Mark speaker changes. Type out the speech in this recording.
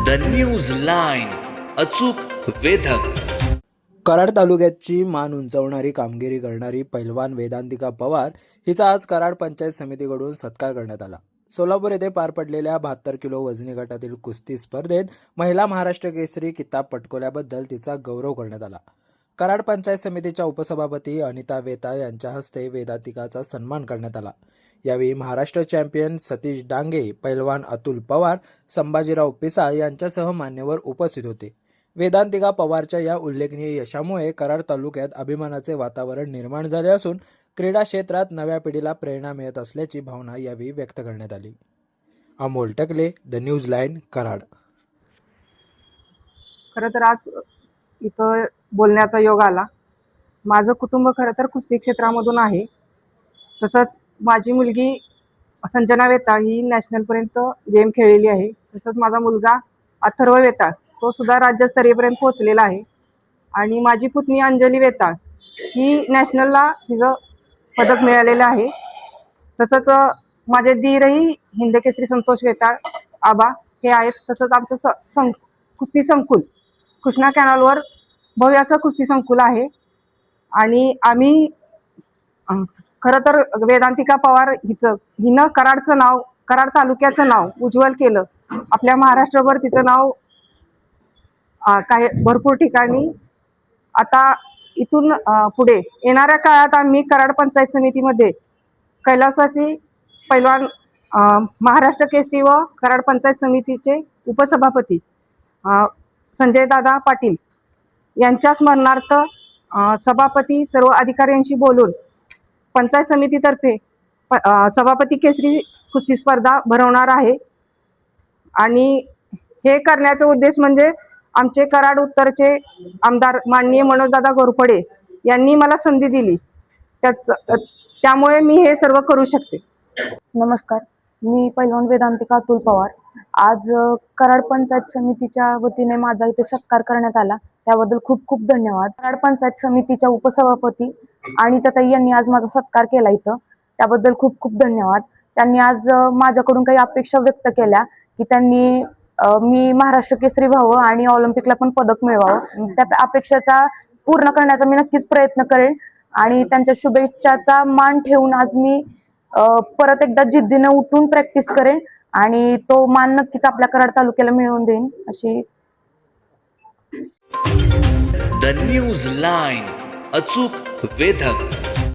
Speaker 1: The news line, अचूक वेधक.
Speaker 2: कराड तालुक्याची मान उंचावणारी कामगिरी करणारी पैलवान वेदांतिका पवार हिचा आज कराड पंचायत समितीकडून सत्कार करण्यात आला. सोलापूर येथे पार पडलेल्या 72 किलो वजनी गटातील कुस्ती स्पर्धेत महिला महाराष्ट्र केसरी किताब पटकावल्याबद्दल तिचा गौरव करण्यात आला. कराड पंचायत समितीच्या उपसभापती अनिता वेताळ यांच्या हस्ते वेदांतिकाचा सन्मान करण्यात आला. यावेळी महाराष्ट्र चॅम्पियन सतीश डांगे, पैलवान अतुल पवार, संभाजीराव पिसाळ यांच्यासह मान्यवर उपस्थित होते. वेदांतिका पवारच्या या उल्लेखनीय यशामुळे कराड तालुक्यात अभिमानाचे वातावरण निर्माण झाले असून क्रीडा क्षेत्रात नव्या पिढीला प्रेरणा मिळत असल्याची भावना यावेळी व्यक्त करण्यात आली. Amol Takle, the news line, Karad.
Speaker 3: खरं तर आज इथं बोलण्याचा योग आला. माझं कुटुंब खरं तर कुस्ती क्षेत्रामधून आहे. तसंच माझी मुलगी संजना वेताळ ही नॅशनलपर्यंत गेम खेळलेली आहे. तसंच माझा मुलगा अथर्व वेताळ तो सुद्धा राज्यस्तरीयपर्यंत पोहोचलेला आहे. आणि माझी पुतणी अंजली वेताळ ही नॅशनलला तिचं पदक मिळालेलं आहे. तसंच माझे दीरही हिंदकेसरी संतोष वेताळ आबा हे आहेत. तसंच आमचं कुस्ती संकुल कृष्णा कॅनलवर भव्य असं कुस्ती संकुल आहे. आणि आम्ही खरं तर वेदांतिका पवार हिनं कराडचं नाव, कराड तालुक्याचं नाव उज्ज्वल केलं. आपल्या महाराष्ट्रभर तिचं नाव काही भरपूर ठिकाणी. आता इथून पुढे येणाऱ्या काळात आम्ही कराड पंचायत समितीमध्ये कैलासवासी पैलवान महाराष्ट्र केसरी व कराड पंचायत समितीचे उपसभापती संजय दादा पाटील यांच्या स्मरणार्थ सभापती सर्व अधिकाऱ्यांशी बोलून पंचायत समितीतर्फे सभापती केसरी कुस्ती स्पर्धा भरवणार आहे. आणि हे करण्याचा उद्देश म्हणजे आमचे कराड उत्तरचे आमदार माननीय मनोजदादा घोरपडे यांनी मला संधी दिली, त्यामुळे मी हे सर्व करू शकते.
Speaker 4: नमस्कार, मी पैलवान वेदांतिका अतुल पवार. आज कराड पंचायत समितीच्या वतीने माझा इथे सत्कार करण्यात आला, त्याबद्दल खूप खूप धन्यवाद. कराड पंचायत समितीच्या उपसभापती अनिताताई यांनी आज माझा सत्कार केला इथं, त्याबद्दल खूप खूप धन्यवाद. त्यांनी आज माझ्याकडून काही अपेक्षा व्यक्त केल्या की त्यांनी मी महाराष्ट्र केसरी व्हावं आणि ऑलिम्पिकला पण पदक मिळवावं. त्या अपेक्षाचा पूर्ण करण्याचा मी नक्कीच प्रयत्न करेन आणि त्यांच्या शुभेच्छाचा मान ठेवून आज मी परत एकदा जिद्दीने उठून प्रॅक्टिस करेन आणि तो मान नक्कीच आपल्या कराड तालुक्याला मिळवून देईन अशी.
Speaker 1: द न्यूज लाईन, अचूक वेधक.